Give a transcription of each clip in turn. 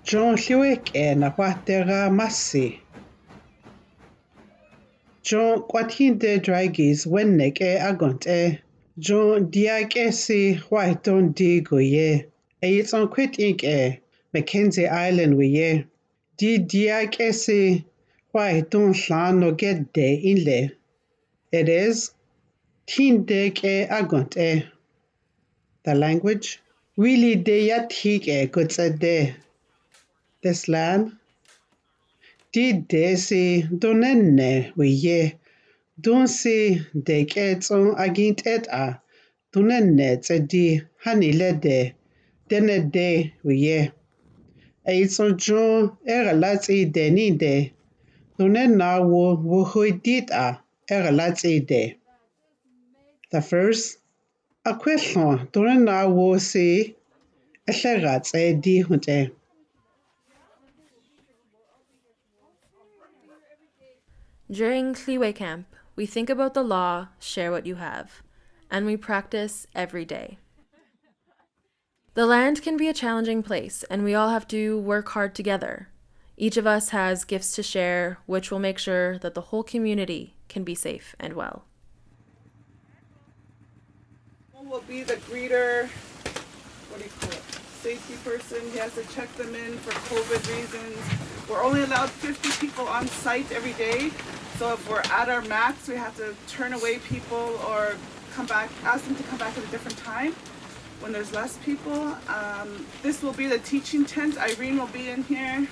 John Hliwek na Watera Massi. John Quatinde Dragis Wennek Agont John Diak Whiteton Digo ye. It's on quit ink Mackenzie Island we ye. Di Diak Whiteton Slan no get de inle. It is Tindek Agont The language. Really de yatik goods a de. This land. Di desi donenne we ye. Don't see de gets on agint et donenne di honey lede. Denne de we ye. It's on John lats de ni de. Donenna wo hui dit lats de. The first. A question donenna wo see rats di hunte. During Łiwe camp, we think about the law, share what you have, and we practice every day. The land can be a challenging place, and we all have to work hard together. Each of us has gifts to share, which will make sure that the whole community can be safe and well. One will be the greeter, safety person. He has to check them in for COVID reasons. We're only allowed 50 people on site every day. So if we're at our max, we have to turn away people or come back, ask them to come back at a different time when there's less people. This will be the teaching tent. Irene will be in here,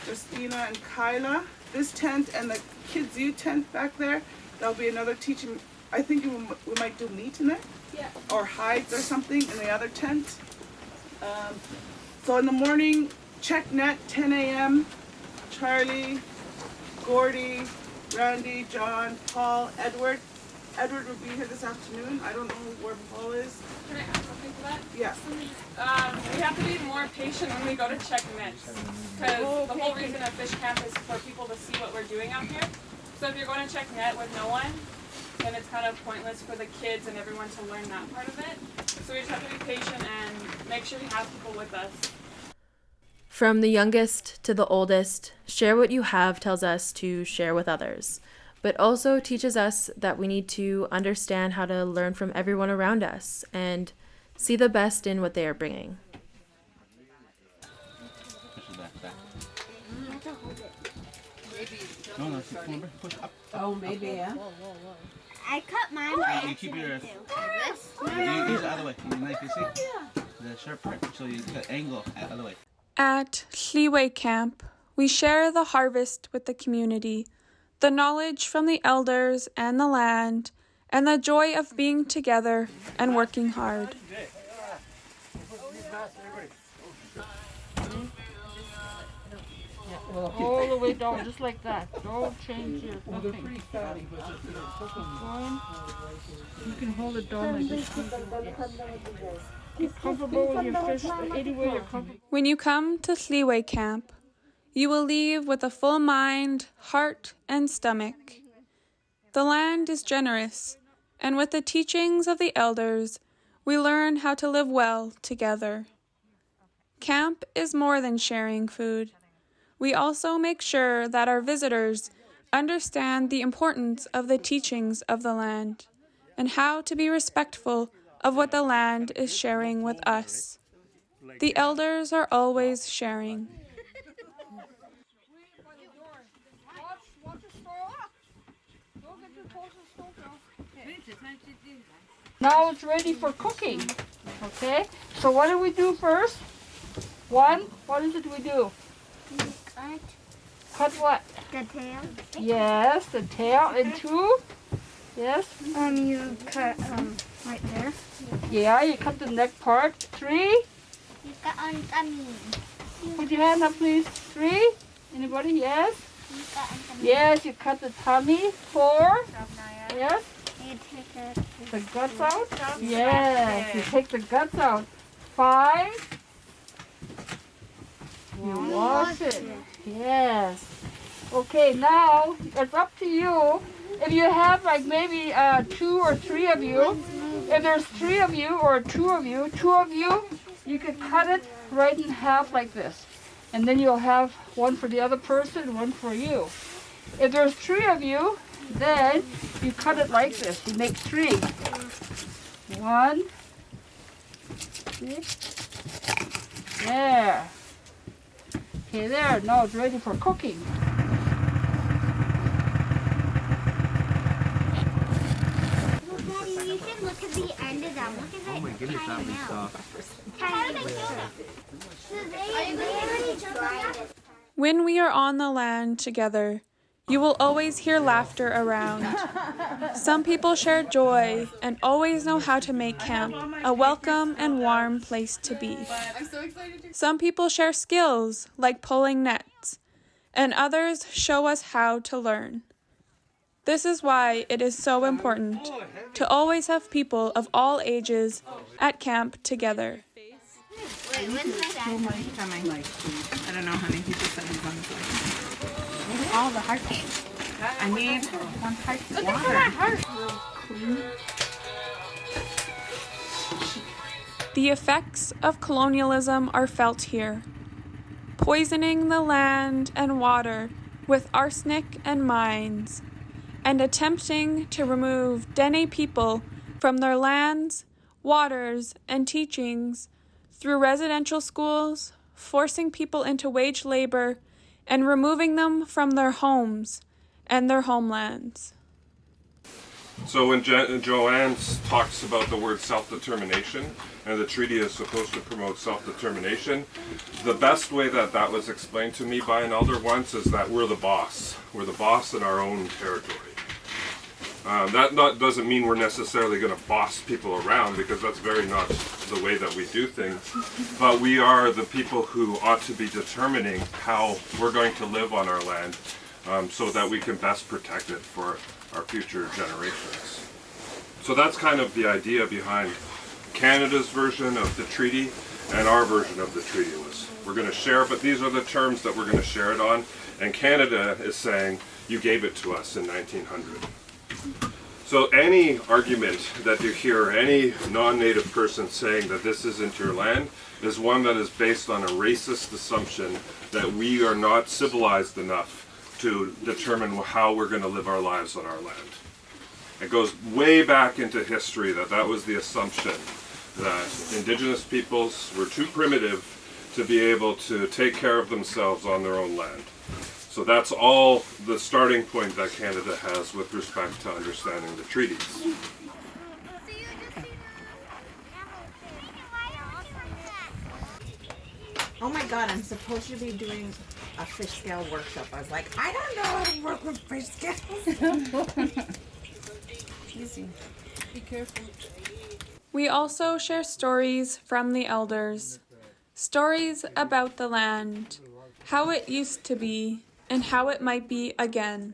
Justina and Kyla. This tent and the Kids U tent back there, that'll be another teaching. I think we might do meat in it. Yeah. Or hides or something in the other tent. So in the morning, check net, 10 a.m. Charlie, Gordy, Randy, John, Paul, Edward. Edward will be here this afternoon. I don't know where Paul is. Can I add something to that? Yeah. We have to be more patient when we go to check nets. Because the whole reason of fish camp is for people to see what we're doing out here. So if you're going to check net with no one, then it's kind of pointless for the kids and everyone to learn that part of it. So we just have to be patient and make sure we have people with us. From the youngest to the oldest, share what you have tells us to share with others, but also teaches us that we need to understand how to learn from everyone around us and see the best in what they are bringing. Oh, maybe, yeah. I cut mine by You keep your accident use the other way. You knife, you see? The sharp part. So you the angle the other way. At Łiwe camp, we share the harvest with the community, the knowledge from the elders and the land, and the joy of being together and working hard. All the way down, just like that. Don't change your nothing. You can hold it down like this. Get comfortable with your fish anywhere you're comfortable. When you come to Łiwe camp, you will leave with a full mind, heart, and stomach. The land is generous, and with the teachings of the elders, we learn how to live well together. Camp is more than sharing food. We also make sure that our visitors understand the importance of the teachings of the land and how to be respectful of what the land is sharing with us. The elders are always sharing. Now it's ready for cooking. Okay? So what do we do first? One, what is it we do? Cut what? The tail. Yes, the tail. And two? Yes? You cut right there. Yeah, you cut the neck part. Three? You cut on tummy. Put your hand up, please. Three? Anybody? Yes? You cut on tummy. Yes, you cut the tummy. Four? Yes? You take The guts out? Yes, you take the guts out. Five? You wash it. Yes. Okay, now it's up to you. If you have like maybe 2 or 3 of you, if there's 3 of you or 2 of you, you could cut it right in half like this. And then you'll have one for the other person, one for you. If there's 3 of you, then you cut it like this. You make 3. 1, 2, there. Okay, there. Now it's ready for cooking. Daddy, you should look at the end of them. Look at it. Oh my goodness, that was soft. When we are on the land together, you will always hear laughter around. Some people share joy and always know how to make camp a welcome and warm place to be. Some people share skills like pulling nets, and others show us how to learn. This is why it is so important to always have people of all ages at camp together. Wait, when's my dad coming? I don't know, honey. He just said he's on his way. All the hearts. I need 1 heart of Look water. at that heart. The effects of colonialism are felt here, poisoning the land and water with arsenic and mines, and attempting to remove Dene people from their lands, waters, and teachings through residential schools, forcing people into wage labor, and removing them from their homes and their homelands. So when Joanne talks about the word self-determination, and the treaty is supposed to promote self-determination, the best way that that was explained to me by an elder once is that we're the boss. We're the boss in our own territory. That doesn't mean we're necessarily going to boss people around, because that's very not the way that we do things. But we are the people who ought to be determining how we're going to live on our land, so that we can best protect it for our future generations. So that's kind of the idea behind Canada's version of the treaty and our version of the treaty. Was we're going to share, but these are the terms that we're going to share it on. And Canada is saying, you gave it to us in 1900. So any argument that you hear any non-native person saying that this isn't your land is one that is based on a racist assumption that we are not civilized enough to determine how we're going to live our lives on our land. It goes way back into history that was the assumption that Indigenous peoples were too primitive to be able to take care of themselves on their own land. So that's all the starting point that Canada has with respect to understanding the treaties. Oh my God, I'm supposed to be doing a fish scale workshop. I was like, I don't know how to work with fish scales. Easy. Be careful. We also share stories from the elders, stories about the land, how it used to be, and how it might be again.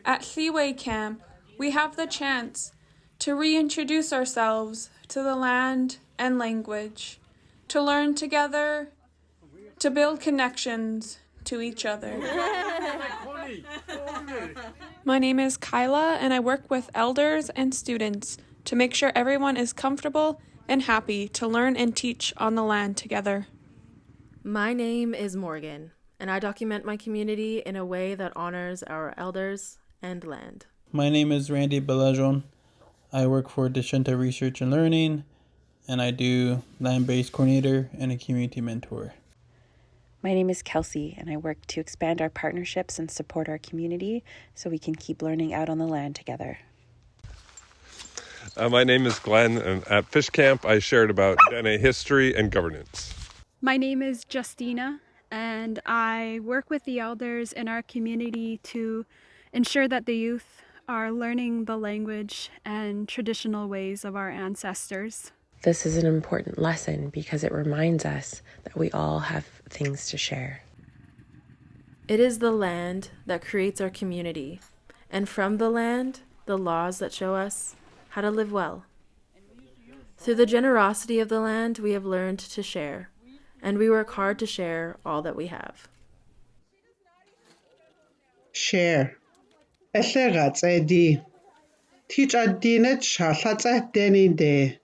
At Łiwe Camp, we have the chance to reintroduce ourselves to the land and language, to learn together, to build connections to each other. My name is Kyla, and I work with elders and students to make sure everyone is comfortable and happy to learn and teach on the land together. My name is Morgan, and I document my community in a way that honors our elders and land. My name is Randy Belajon. I work for Dechinta Research and Learning, and I do land-based coordinator and a community mentor. My name is Kelsey, and I work to expand our partnerships and support our community so we can keep learning out on the land together. My name is Glenn, and at Fish Camp I shared about Dene history and governance. My name is Justina, and I work with the elders in our community to ensure that the youth are learning the language and traditional ways of our ancestors. This is an important lesson because it reminds us that we all have things to share. It is the land that creates our community, and from the land, the laws that show us how to live well. Through the generosity of the land, we have learned to share, and we work hard to share all that we have. Share. Ehleratsedi. Teach adine chalatsa deninde.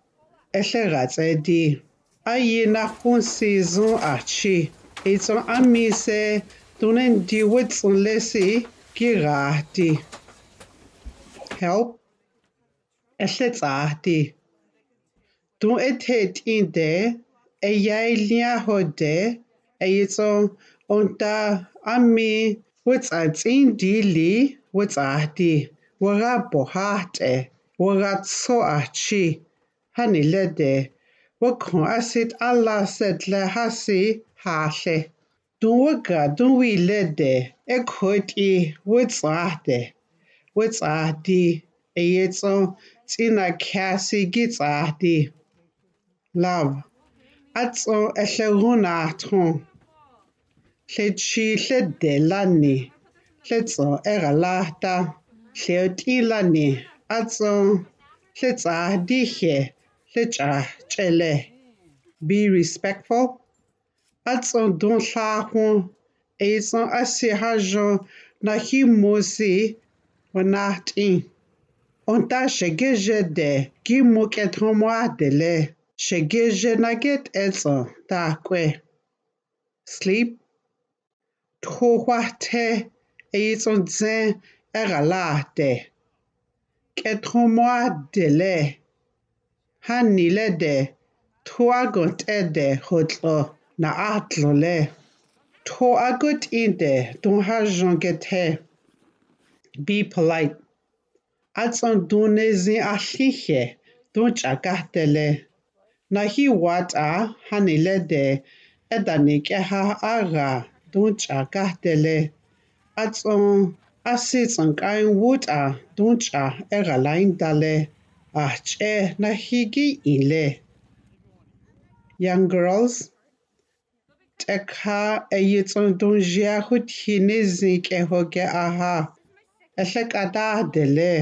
Ehleratsedi. Ayina kun season achi. It's on amise tunen di wits on lesi girati. Help. Ehletsati. Tun etet in de eyailia hode eyitso onta ami wits at in dili wits ati wara bohate wara so achi hanilede wakon asit Allah setle hasi hashe Dunwaga dunwi lede ekhoti wits ati eyitso tina kasi gits ati love atso ehlehuna ton Lechi ledelani letso egalata leotilani atso letsa dihe lecha chele be respectful atso don hlahun eitso asihajo na himosi wanati onta shegeje de gimuketomwa dele shegeje naget etso takwe sleep Trohwate eitson egalate ketromoa dele hanile de toagot ede hotlo na atlole toagot inde don hajon gete be polite atson donezi ahliche don chagatele na hi wata hanile de edanike ha aga don chagatele atson asitson kain wuta don cha egalain dale che na higi ile young girls tekha eyitson don jia hutinizi ke hoge aha ehlekada dele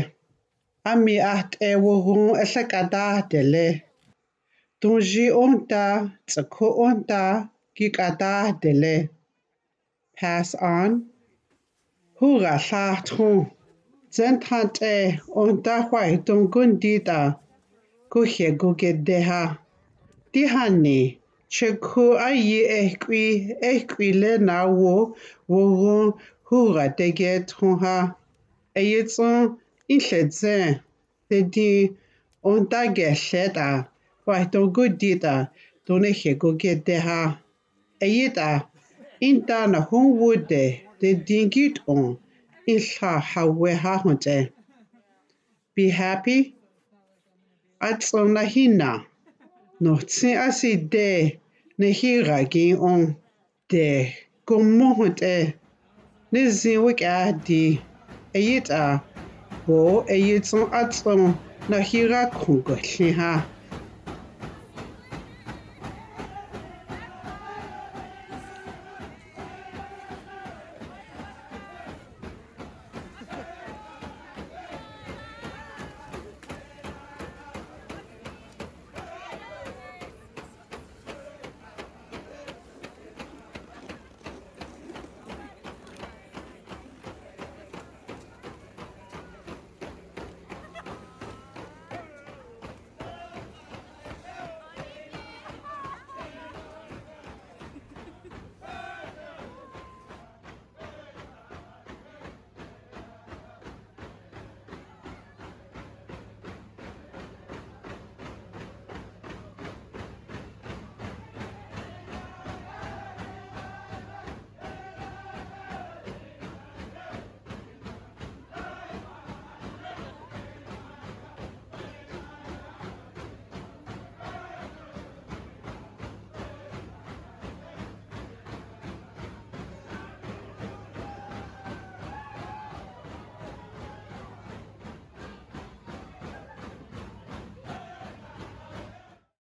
ami at ewohun ehlekada dele donji onta tsako onta gikada dele pass on hura hlathon zentante onta hwai dongundita kuhye gogedeha dihani cheku ayi ekwi le na wo hura dege tonha eyitson inhledze dedi onta gehleta hwai dongundita donehye gogedeha eyita inta na honwude de dingit on ilha hawe hahonte be happy atsona hina no tsi asi de nehira gi on de gomohonte nizi wikadi eyita bo eyitson atson nahira kongo ha